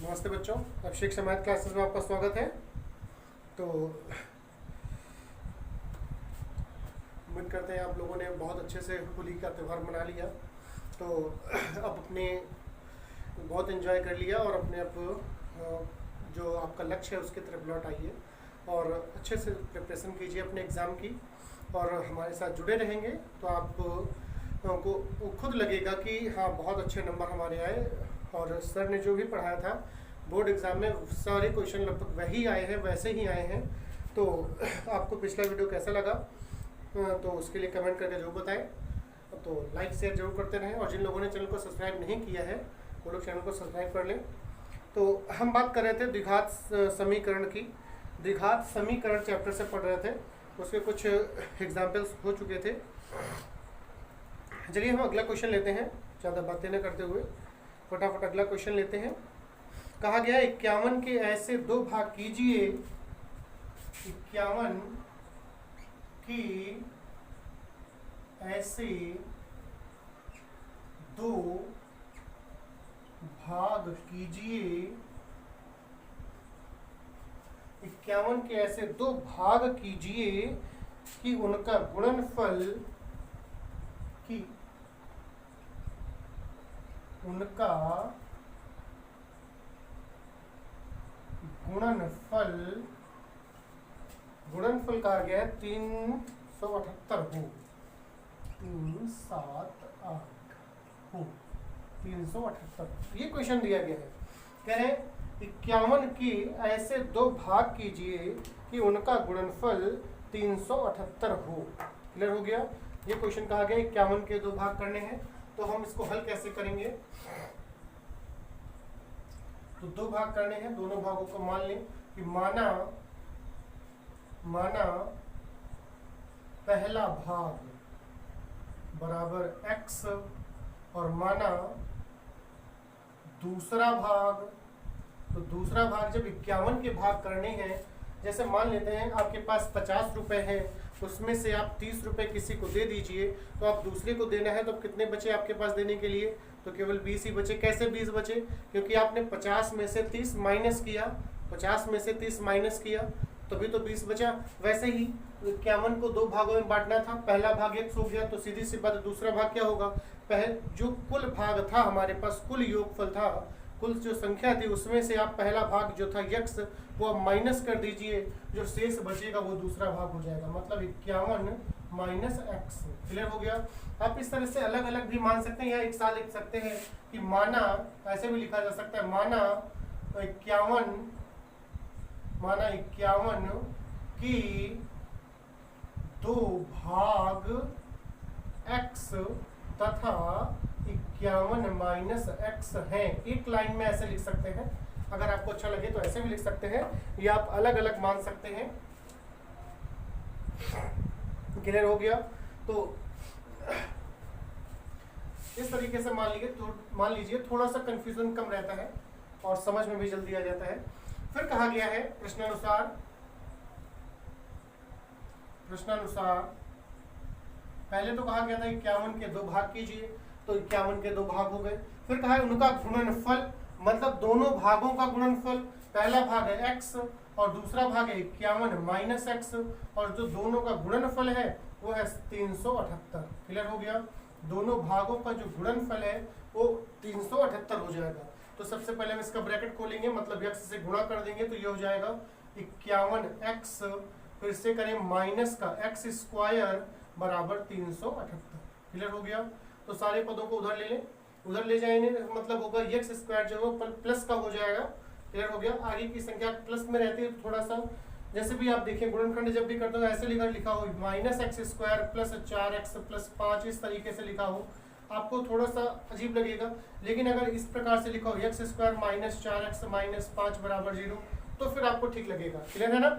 नमस्ते बच्चों, अभिषेक से मैथ क्लासेस में आपका स्वागत है। तो उम्मीद करते हैं आप लोगों ने बहुत अच्छे से होली का त्यौहार मना लिया। तो अब अपने बहुत एंजॉय कर लिया और अपने आप जो आपका लक्ष्य है उसकी तरफ लौट आइए और अच्छे से प्रिपरेशन कीजिए अपने एग्ज़ाम की और हमारे साथ जुड़े रहेंगे तो आपको खुद लगेगा कि हाँ बहुत अच्छे नंबर हमारे आए और सर ने जो भी पढ़ाया था बोर्ड एग्ज़ाम में सारे क्वेश्चन लगभग वही आए हैं, वैसे ही आए हैं। तो आपको पिछला वीडियो कैसा लगा तो उसके लिए कमेंट करके जरूर बताएं। तो लाइक शेयर जरूर करते रहें और जिन लोगों ने चैनल को सब्सक्राइब नहीं किया है वो लोग चैनल को सब्सक्राइब कर लें। तो हम बात कर रहे थे द्विघात समीकरण की। द्विघात समीकरण चैप्टर से पढ़ रहे थे, उसके कुछ एग्जाम्पल्स हो चुके थे। चलिए हम अगला क्वेश्चन लेते हैं, ज़्यादा बातें न करते हुए फटाफट अगला क्वेश्चन लेते हैं। कहा गया 51 के ऐसे दो भाग कीजिए, 51 की ऐसे दो भाग कीजिए, 51 के ऐसे दो भाग कीजिए कि उनका गुणनफल गुणनफल कहा गया है 378 हो, 378 हो, 378 ये क्वेश्चन दिया गया है। कह रहे 51 की ऐसे दो भाग कीजिए कि उनका गुणनफल 378 हो। क्लियर हो गया? ये क्वेश्चन कहा गया 51 के दो भाग करने हैं। तो हम इसको हल कैसे करेंगे? तो दो भाग करने हैं, दोनों भागों को मान लें कि माना पहला भाग बराबर x और माना दूसरा भाग। तो दूसरा भाग जब 51 के भाग करने हैं, जैसे मान लेते हैं आपके पास 50 रुपए है, उसमें से आप 30 रुपए किसी को दे दीजिए, तो आप दूसरे को देना है तो कितने बचे आपके पास देने के लिए? तो केवल 20 ही बचे। कैसे 20 बचे? क्योंकि आपने 50 में से 30 माइनस किया, 50 में से 30 माइनस किया तभी तो 20 बचा। वैसे ही 51 को दो भागों में बांटना था, पहला भाग x हो गया तो सीधी सी बात दूसरा भाग क्या होगा? जो कुल भाग था हमारे पास, कुल योगफल था, कुल जो संख्या थी उसमें से आप पहला भाग जो था x वो आप माइनस कर दीजिए, जो शेष बचेगा वो दूसरा भाग हो जाएगा, मतलब 51 माइनस x। क्लियर हो गया? आप इस तरह से अलग अलग भी मान सकते हैं या एक साथ लिख सकते हैं कि माना, ऐसे भी लिखा जा सकता है, माना 51 की दो भाग x तथा 51 माइनस x है। एक लाइन में ऐसे लिख सकते हैं, अगर आपको अच्छा लगे तो ऐसे भी लिख सकते हैं या आप अलग अलग मान सकते हैं। क्लियर हो गया? तो इस तरीके से मान लीजिए थोड़ा सा कंफ्यूजन कम रहता है और समझ में भी जल्दी आ जाता है। फिर कहा गया है प्रश्नानुसार पहले तो कहा गया था 51 के दो भाग कीजिए, तो 51 के दो भाग हो गए। फिर कहा है उनका गुणनफल, मतलब दोनों भागों का गुणनफल। पहला भाग है x और दूसरा भाग है 51 माइनस x, और जो दोनों का गुणनफल है वो है 378। क्लियर हो गया? दोनों भागों का जो गुणनफल है वो 378 हो जाएगा। तो सबसे पहले हम इसका ब्रैकेट खोलेंगे, मतलब x से गुणा कर देंगे तो ये हो जाएगा 51x, फिर से करें माइनस का x स्क्वायर बराबर 378। क्लियर हो गया? तो सारे पदों को उधर ले लें, उधर ले जाएंगे मतलब होगा x स्क्वायर जो है प्लस का हो जाएगा। क्लियर हो गया? आगे की संख्या प्लस में रहती है तो थोड़ा सा, जैसे भी आप देखिए गुणनखंड जब भी करते हो ऐसे लिखा हो minus x square plus 4x plus 5, इस तरीके से लिखा हो, आपको थोड़ा सा अजीब लगेगा। लेकिन अगर इस प्रकार से लिखा हो x square minus 4x minus 5 बराबर 0, तो फिर आपको ठीक लगेगा। क्लियर है ना?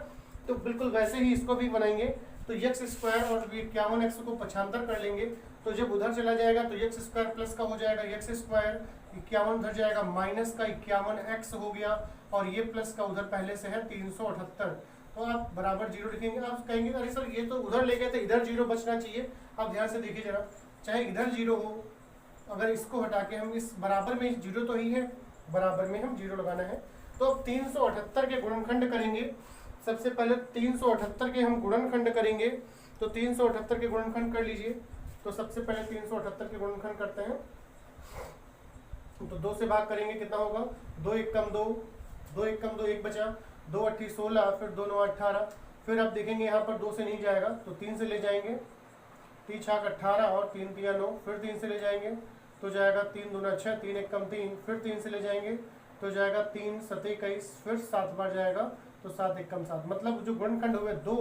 तो बिल्कुल वैसे ही इसको भी बनाएंगे। तो x स्क्वायर और 51x को पक्षांतर कर लेंगे, तो जब उधर चला जाएगा तो x स्क्वायर प्लस का हो जाएगा x स्क्वायर, 51 उधर जाएगा माइनस का 51x हो गया, और ये प्लस का उधर पहले से है 378। तो आप बराबर 0 लिखेंगे। आप कहेंगे अरे सर ये तो उधर ले गए थे, इधर 0 बचना चाहिए। आप ध्यान से देखिए जरा, चाहे इधर 0 हो, अगर इसको हटा के हम इस बराबर में 0 तो ही है, बराबर में हम 0 लगाना है। तो अब 378 के गुणनखंड करेंगे। सबसे पहले 378 के हम गुणनखंड करेंगे। तो 378 के गुणनखंड कर लीजिए। तो सबसे पहले 378 के गुणनखंड करते हैं। तो 2 से भाग करेंगे, कितना होगा? 2 एक कम 2, 2 एक कम 2, 1 बचा, 2 अट्ठी 16, फिर 2 9 18। फिर अब देखेंगे यहाँ पर 2 से नहीं जाएगा तो 3 से ले जाएंगे, 3 छाक 18 और 3 तिया 9, फिर 3 से ले जाएंगे तो जाएगा 3 दूना 6, 3 एक कम 3, फिर 3 से ले जाएंगे तो जाएगा 3 7 21, फिर 7 बार जाएगा तो 7 एक कम 7। मतलब जो गुणनखंड हुए 2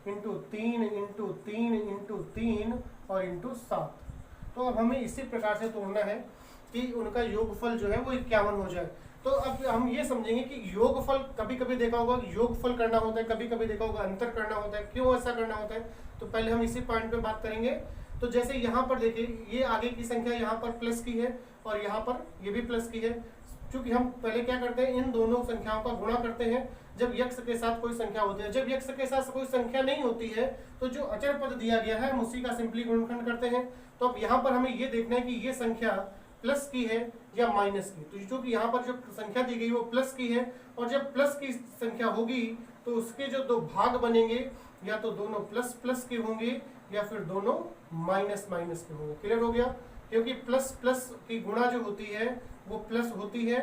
इंटू 3 इंटू 3 इंटू 3 और इंटू 7। तो अब हमें इसी प्रकार से तोड़ना है कि उनका योगफल जो है वो 51 हो जाए। तो अब हम ये समझेंगे कि योगफल कभी कभी देखा होगा योगफल करना होता है, कभी कभी देखा होगा अंतर करना होता है। क्यों ऐसा करना होता है तो पहले हम इसी पॉइंट पे बात करेंगे। तो जैसे यहाँ पर देखिए, ये आगे की संख्या यहाँ पर प्लस की है और यहाँ पर ये भी प्लस की है। क्योंकि हम पहले क्या करते हैं, इन दोनों संख्याओं का गुणा करते हैं जब यक्ष के साथ कोई संख्या होती है। जब यक्ष के साथ कोई संख्या नहीं होती है तो जो अचर पद दिया गया है हम उसी का सिंपली गुणनखंड करते हैं। तो अब यहाँ पर हमें ये देखना है कि ये संख्या प्लस की है या माइनस की। तो जो कि यहाँ पर जो संख्या दी गई वो प्लस की है, और जब प्लस की संख्या होगी तो उसके जो 2 भाग बनेंगे या तो दोनों प्लस प्लस के होंगे या फिर दोनों माइनस माइनस के होंगे। क्लियर हो गया? क्योंकि प्लस प्लस की गुणा जो होती है वो प्लस होती है,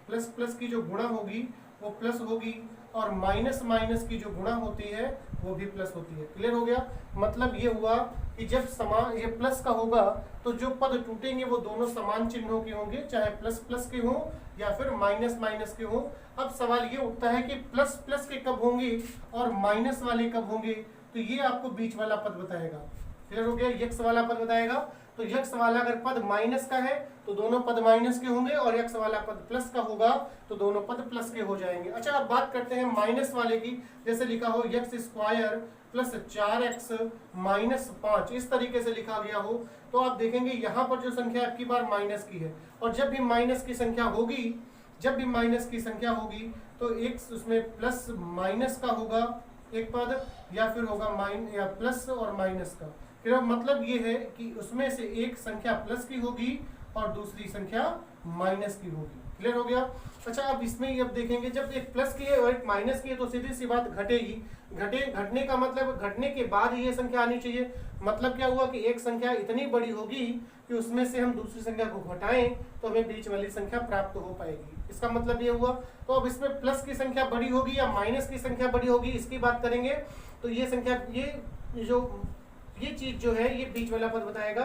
प्लस प्लस की जो गुणा होगी वो प्लस होगी, और माइनस माइनस की जो गुणा होती है वो भी प्लस होती है। क्लियर हो गया? मतलब ये हुआ कि जब समान ये प्लस का होगा तो जो पद टूटेंगे वो दोनों समान चिन्हों के होंगे, चाहे प्लस प्लस के हों या फिर माइनस माइनस के हों। अब सवाल ये उठता है कि प्लस प्लस के कब होंगे और माइनस वाले कब होंगे, तो ये आपको बीच वाला पद बताएगा। क्लियर हो गया? यक्ष वाला पद बताएगा। तो यक्ष वाला अगर पद माइनस का है तो दोनों पद माइनस के होंगे, और यक्ष वाला पद प्लस का होगा तो दोनों पद प्लस के हो जाएंगे। अच्छा, अब बात करते हैं माइनस वाले की। जैसे लिखा हो यक्ष स्क्वायर प्लस 4x माइनस 5, इस तरीके से लिखा गया हो तो आप देखेंगे यहाँ पर जो संख्या आपकी बार माइनस की है, और जब भी माइनस की संख्या होगी, जब भी माइनस की संख्या होगी तो एक उसमें प्लस माइनस का होगा एक पद, या फिर होगा या प्लस और माइनस का। फिर मतलब ये है कि उसमें से एक संख्या प्लस की होगी और दूसरी संख्या माइनस की होगी। क्लियर हो गया? अच्छा, अब इसमें अब देखेंगे जब एक प्लस की है और एक माइनस की है तो सीधी सी बात घटेगी। घटने का मतलब घटने के बाद ही ये संख्या आनी चाहिए। मतलब क्या हुआ कि एक संख्या इतनी बड़ी होगी कि उसमें से हम दूसरी संख्या को घटाएं तो हमें बीच वाली संख्या प्राप्त हो पाएगी। इसका मतलब ये हुआ। तो अब इसमें प्लस की संख्या बड़ी होगी या माइनस की संख्या बड़ी होगी, इसकी बात करेंगे। तो ये संख्या ये चीज जो है ये बीच वाला पद बताएगा।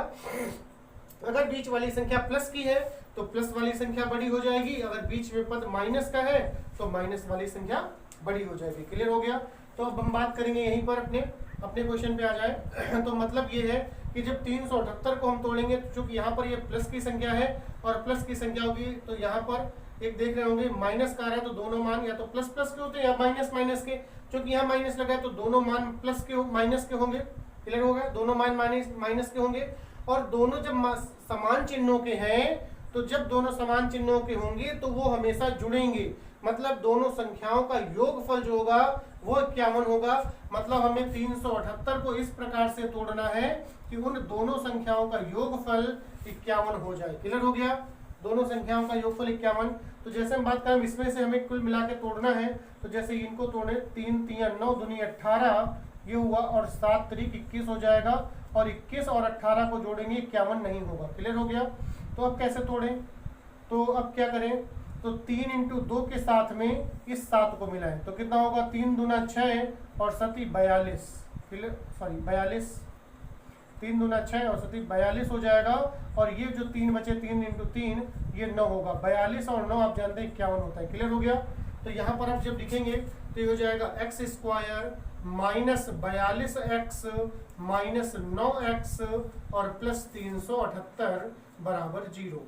अगर बीच वाली संख्या प्लस की है तो प्लस वाली संख्या बड़ी हो जाएगी, अगर बीच में पद माइनस का है तो माइनस वाली संख्या बड़ी हो जाएगी। क्लियर हो गया? तो अब हम बात करेंगे यहीं पर अपने क्वेश्चन पे आ जाए। तो मतलब ये है कि जब 378 को हम तोड़ेंगे तो चूंकि यहाँ पर ये प्लस की संख्या है और प्लस की संख्या होगी तो यहाँ पर एक देख रहे होंगे माइनस का आ रहा है तो दोनों मान या तो प्लस प्लस के होते हैं या माइनस माइनस के। क्योंकि यहाँ माइनस लगा है तो दोनों मान प्लस के माइनस के होंगे। क्लियर हो गया? दोनों मान माइनस के होंगे, और दोनों जब समान चिन्हों के हैं तो जब दोनों समान चिन्हों के होंगे तो वो हमेशा जुड़ेंगे। मतलब दोनों संख्याओं का योगफल जो होगा वो 51 होगा। मतलब हमें 378 को इस प्रकार से तोड़ना है कि उन दोनों संख्याओं का योगफल 51 हो जाए। क्लियर हो गया? दोनों संख्याओं का योगफल 51। तो जैसे हम बात करें इसमें से हमें कुल मिला के तोड़ना है, तो जैसे इनको तोड़े 3 3 9 दूनी 18 ये हुआ, और 7 3 21 हो जाएगा, और 21 और 18 को जोड़ेंगे 51 नहीं होगा। क्लियर हो गया? तो अब कैसे तोड़ें? तो अब क्या करें, तो 3 इंटू 2 के साथ में इस 7 को मिलाएं तो कितना होगा, 3 दूना 6 और 7 42, 42, 3 दूना 6 और 7 42 हो जाएगा। और ये जो 3 बचे 3 इंटू 3 ये 9 होगा। 42 और 9 आप जानते हैं 51 होता है। क्लियर हो गया? तो यहाँ पर आप जब लिखेंगे तो ये हो जाएगा x square minus 42x minus 9x और प्लस 378 बराबर 0।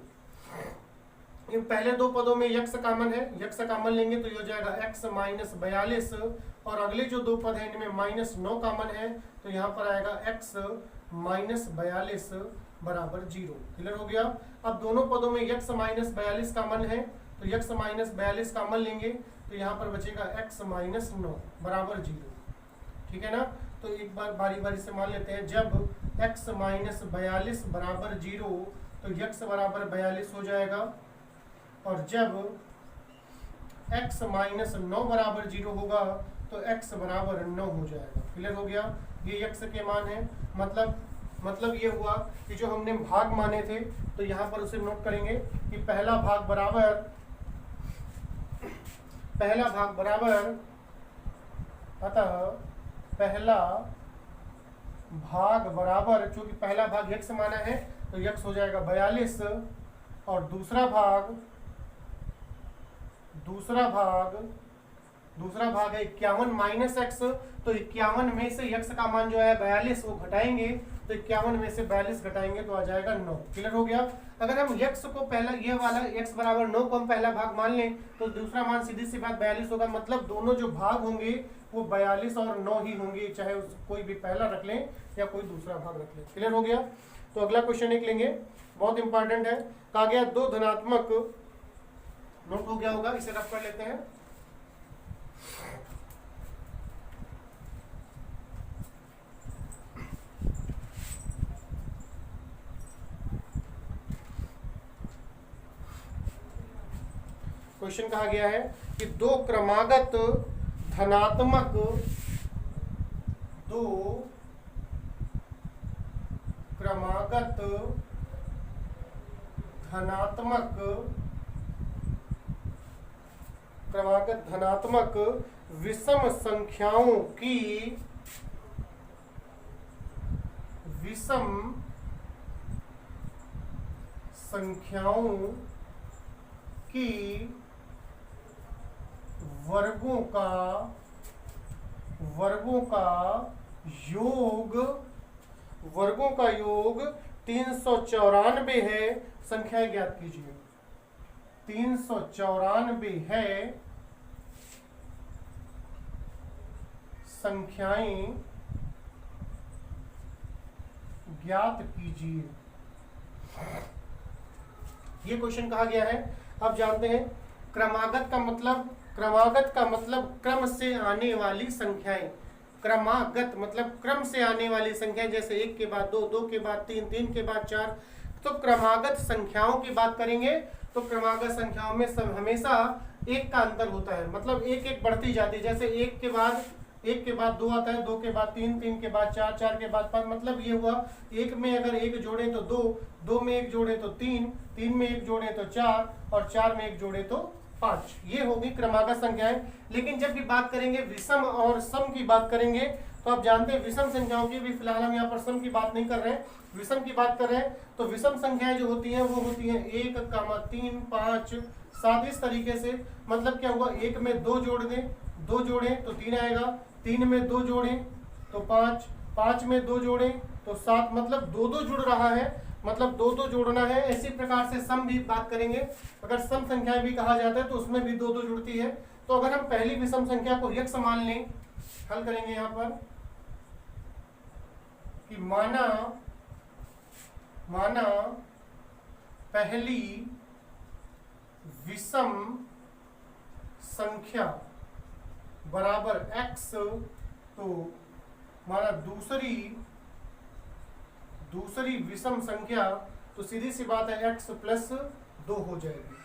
इन पहले दो पदों में यक्ष कामन है, यक्ष कामन लेंगे तो ये हो जाएगा x माइनस 42, और अगले जो दो पद हैं इनमें माइनस 9 कामन है तो यहाँ पर आएगा x माइनस 42 बराबर 0। क्लियर हो गया? अब दोनों पदों में यक्ष माइनस 42 कामन है तो यक्ष माइनस 42 कामन लेंगे तो यहाँ पर बचेगा x माइनस 9 बराबर 0। ठीक है ना? तो एक बार बारी बारी से मान लेते हैं, जब x माइनस 42 बराबर 0 तो यक्ष बराबर 42 हो जाएगा, और जब x माइनस 9 बराबर 0 होगा तो x बराबर 9 हो जाएगा। क्लियर हो गया? ये x के मान है। मतलब ये हुआ कि जो हमने भाग माने थे तो यहाँ पर उसे नोट करेंगे कि पहला भाग बराबर अतः पहला भाग बराबर, चूंकि पहला भाग x माना है तो x हो जाएगा 42 और दूसरा भाग है 51 माइनस एक्स। तो 51 में से x का मान जो है 42 वो घटाएंगे, तो 51 में से 42 घटाएंगे तो आ जाएगा 9। क्लियर हो गया? अगर हम x को पहला, ये वाला x बराबर 9 को हम पहला भाग मान लें तो दूसरा मान सीधी सी बात 42 होगा। मतलब दोनों जो भाग होंगे वो 42 और 9 ही होंगे, चाहे कोई भी पहला रख लें या कोई दूसरा भाग रख लें। क्लियर हो गया? तो अगला क्वेश्चन एक लेंगे, बहुत इंपॉर्टेंट है। कहा गया दो धनात्मक, नोट हो गया होगा, इसे रफ कर लेते हैं। क्वेश्चन कहा गया है कि दो क्रमागत धनात्मक विषम संख्याओं की वर्गों का योग 394 है। संख्याएं ज्ञात कीजिए। 394 है, संख्याएं ज्ञात कीजिए। ये क्वेश्चन कहा गया है। अब जानते हैं क्रमागत का मतलब क्रम से आने वाली संख्याएं। क्रमागत मतलब क्रम से आने वाली संख्याएं, जैसे 1 के बाद 2, 2 के बाद 3, 3 के बाद 4। तो क्रमागत संख्याओं की बात करेंगे तो क्रमागत संख्याओं में सब हमेशा एक का अंतर होता है, मतलब एक एक बढ़ती जाती है। जैसे 1 के बाद 2 आता है, 2 के बाद 3, 3 के बाद 4, 4 के बाद 5। मतलब ये हुआ 1 में अगर 1 जोड़े तो 2, 2 में 1 जोड़े तो 3, 3 में 1 जोड़े तो 4 और 4 में 1 जोड़े तो 5। ये होगी क्रमागत संख्याएं। लेकिन जब भी बात करेंगे विषम और सम की बात करेंगे तो आप जानते हैं विषम संख्याओं की भी, फिलहाल हम यहाँ पर सम की बात नहीं कर रहे हैं, विषम की बात कर रहे हैं। तो विषम संख्याएं जो होती हैं वो होती हैं 1, 3, 5, 7। इस तरीके से मतलब क्या हुआ, 1 में 2 जोड़ दें, 2 जोड़ें तो 3 आएगा, 3 में 2 जोड़ें तो 5, 5 में 2 जोड़ें तो 7। मतलब 2 जुड़ रहा है, मतलब 2 जोड़ना है। इसी प्रकार से सम भी बात करेंगे, अगर सम संख्याएं भी कहा जाता है तो उसमें भी 2 जुड़ती है। तो अगर हम पहली विषम संख्या को x मान लें, हल करेंगे यहाँ पर कि माना पहली विषम संख्या बराबर x, तो माना दूसरी विषम संख्या, तो सीधी सी बात है x प्लस 2 हो जाएगी।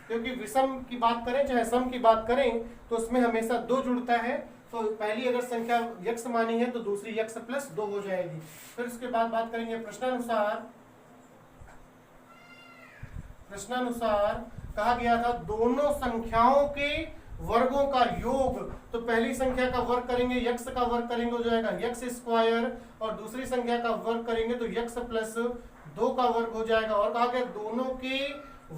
क्योंकि विषम की बात करें चाहे सम की बात करें तो उसमें हमेशा 2 जुड़ता है। तो पहली अगर संख्या x मानी है तो दूसरी x प्लस 2 हो जाएगी। फिर उसके बाद बात करेंगे प्रश्नानुसार कहा गया था दोनों संख्याओं के वर्गों का योग। तो पहली संख्या का वर्ग करेंगे, x का वर्ग करेंगे हो जाएगा x स्क्वायर, और दूसरी संख्या का वर्ग करेंगे तो x प्लस 2 का वर्ग हो जाएगा। और कहा गया दोनों के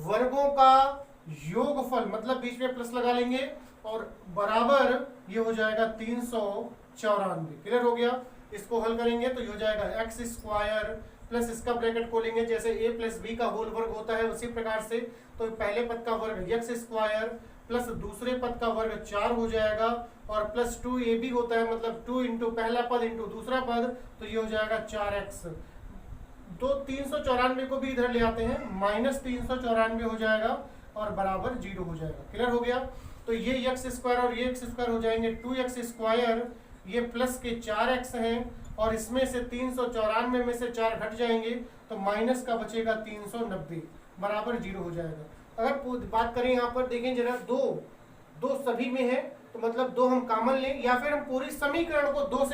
वर्गों का योगफल, मतलब बीच में प्लस लगा लेंगे और बराबर ये हो जाएगा 394। क्लियर हो गया? इसको हल करेंगे तो ये हो जाएगा x स्क्वायर प्लस इसका ब्रैकेट खोलेंगे, जैसे a प्लस b का होल वर्ग होता है उसी प्रकार से। तो पहले पद का वर्ग x स्क्वायर प्लस दूसरे पद का वर्ग 4 हो जाएगा, और प्लस 2ab होता है, मतलब 2 इंटू पहला पद इंटू दूसरा पद, तो ये हो जाएगा 4x। तो 394 को भी इधर ले आते हैं, माइनस 394 हो जाएगा और बराबर 0 हो जाएगा। क्लियर हो गया? तो ये x स्क्वायर और ये x स्क्वायर हो जाएंगे 2x स्क्वायर, ये प्लस के 4x हैं, और इसमें से 394 में से 4 घट जाएंगे तो माइनस का बचेगा 390 बराबर 0 हो जाएगा। अगर बात करें यहाँ पर देखें जरा, दो सभी में है तो मतलब 2 हम कॉमन लें, या फिर हम पूरी समीकरण को 2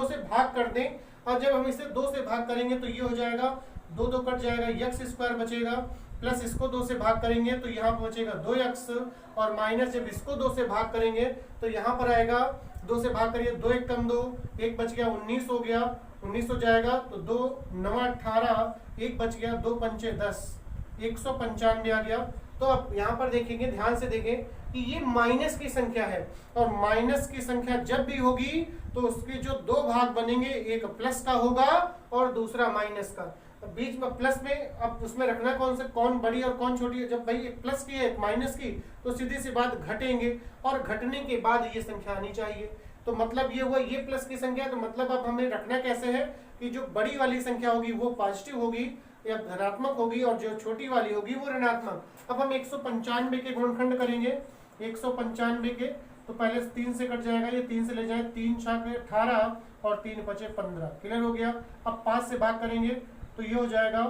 से भाग कर दें, और जब हम इसे 2 से भाग करेंगे तो ये हो जाएगा 2 कट जाएगा, x स्क्वायर बचेगा, प्लस इसको 2 से भाग करेंगे तो यहाँ पर बचेगा 2x, और माइनस जब इसको 2 से भाग करेंगे तो यहाँ पर आएगा 2 से भाग करिए, 2 एक कम 2, 1 बच गया, 19 हो गया, 19 हो जाएगा तो 2 9 18, 1 बच गया, 2 पंचे 10, 195 आ गया। तो अब यहाँ पर देखेंगे, ध्यान से देखें कि ये माइनस की संख्या है, और माइनस की संख्या जब भी होगी तो उसके जो 2 भाग बनेंगे, एक प्लस का होगा और दूसरा माइनस का। बीच में प्लस में अब उसमें रखना कौन बड़ी और कौन छोटी है। जब भाई एक प्लस की है एक माइनस की तो सीधी सी बात घटेंगे, और घटने के बाद ये संख्या आनी चाहिए। तो मतलब ये हुआ ये प्लस की संख्या, तो मतलब अब हमें रखना कैसे है कि जो बड़ी वाली संख्या होगी वो पॉजिटिव होगी या धनात्मक होगी, और जो छोटी वाली होगी वो ऋणात्मक। अब हम 195 के गुणनखंड करेंगे, 195 के, तो पहले 3 से कट जाएगा, ये 3 से ले जाए, 3 6 18 और 3 बचे 15, क्लियर हो गया। अब 5 से भाग करेंगे तो ये हो जाएगा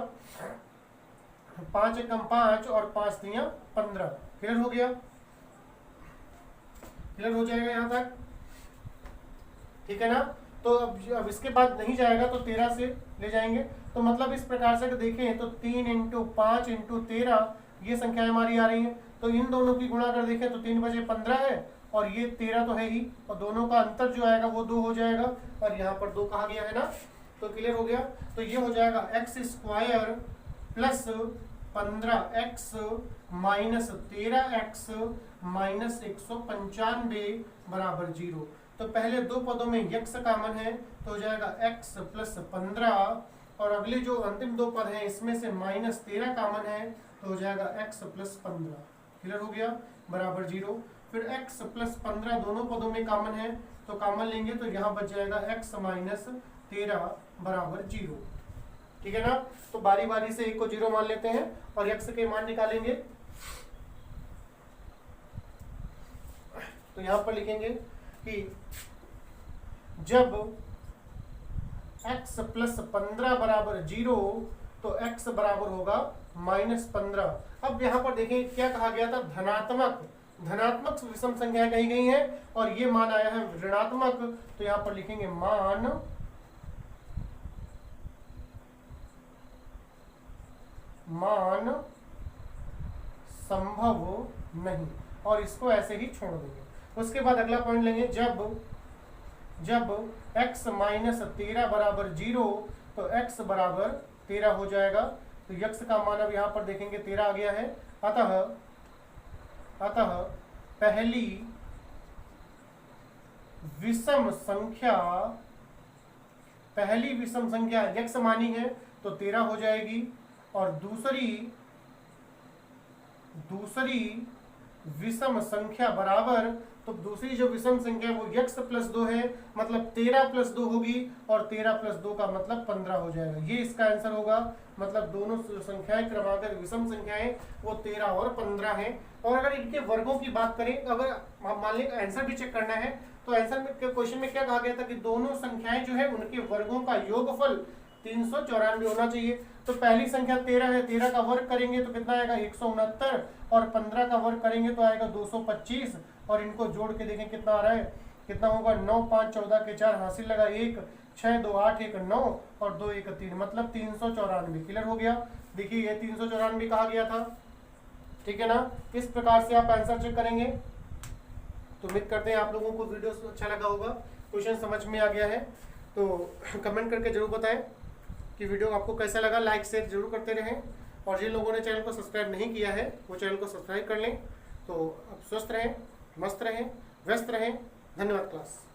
5 एकम 5 और 5 तियां 15, क्लियर हो गया, क्लियर हो जाएगा यहाँ तक, ठीक है ना। तो अब इसके बाद नहीं जाएगा तो 13 से ले जाएंगे, तो मतलब इस प्रकार से देखें तो 3 × 5 × 13 ये संख्याएं हमारी आ रही हैं। तो इन दोनों की गुणा कर देखें तो 3 बजे 15 है, और ये 13 तो है ही, और दोनों का अंतर जो आएगा वो 2 हो जाएगा, और यहाँ पर 2 कहा गया है ना, तो क्लियर हो गया। तो ये हो जाएगा x square plus 15x minus 13x minus 195 बराबर 0। तो पहले 2 पदों में x कॉमन है तो हो जाएगा x प्लस 15, और अगले जो अंतिम 2 पद हैं इसमें से माइनस 13 कॉमन है तो हो जाएगा x प्लस 15, क्लियर हो गया, बराबर 0। फिर x प्लस 15 दोनों पदों में कॉमन है तो कॉमन लेंगे तो यहाँ बच जाएगा x माइनस 13 बराबर 0, ठीक है ना। तो बारी बारी से एक को 0 मान लेते हैं और x के मान निकालेंगे। तो यहाँ पर लिखेंगे कि जब x प्लस 15 बराबर 0 तो x बराबर होगा -15। अब यहाँ पर देखें क्या कहा गया था, धनात्मक विषम संख्याएं कही गई हैं, और ये मान आया है ऋणात्मक, तो यहाँ पर लिखेंगे मान संभव नहीं, और इसको ऐसे ही छोड़ देंगे। उसके बाद अगला पॉइंट लेंगे, जब x माइनस 13 बराबर 0 तो x बराबर 13 हो जाएगा। तो x का मान अब यहाँ पर देखेंगे 13 आ गया है। अतः पहली विषम संख्या x मानी है तो 13 हो जाएगी, और दूसरी विषम संख्या बराबर, तो दूसरी जो विषम संख्या वो x प्लस 2 है, मतलब 13 प्लस 2 होगी, और 13 प्लस 2 का मतलब 15 हो जाएगा। ये इसका आंसर होगा। मतलब दोनों संख्याएं क्रमांक विषम संख्याएं वो 13 और 15 हैं। और अगर इनके वर्गों की बात करें, अगर मान लें आंसर भी चेक करना है तो आंसर में क्वेश्चन में क्या कहा गया था कि दोनों संख्याएं जो है उनके वर्गों का योगफल 394 होना चाहिए। तो पहली संख्या 13 है, 13 का वर्ग करेंगे तो कितना आएगा 169, और 15 का वर्ग करेंगे तो आएगा 225, और इनको जोड़ के देखें कितना आ रहा है, कितना होगा 9 5 14 के 4 हासिल लगा 1 6 2 8 1 9 और 2 1 3, मतलब 394, क्लियर हो गया। देखिए ये 394 कहा गया था, ठीक है ना। इस प्रकार से आप आंसर चेक करेंगे। तो उम्मीद करते हैं आप लोगों को वीडियो अच्छा लगा होगा, क्वेश्चन समझ में आ गया है। तो कमेंट करके जरूर बताएं कि वीडियो आपको कैसा लगा। लाइक शेयर जरूर करते रहें, और जिन लोगों ने चैनल को सब्सक्राइब नहीं किया है वो चैनल को सब्सक्राइब कर लें। तो आप स्वस्थ रहें, मस्त रहें, व्यस्त रहें। धन्यवाद क्लास।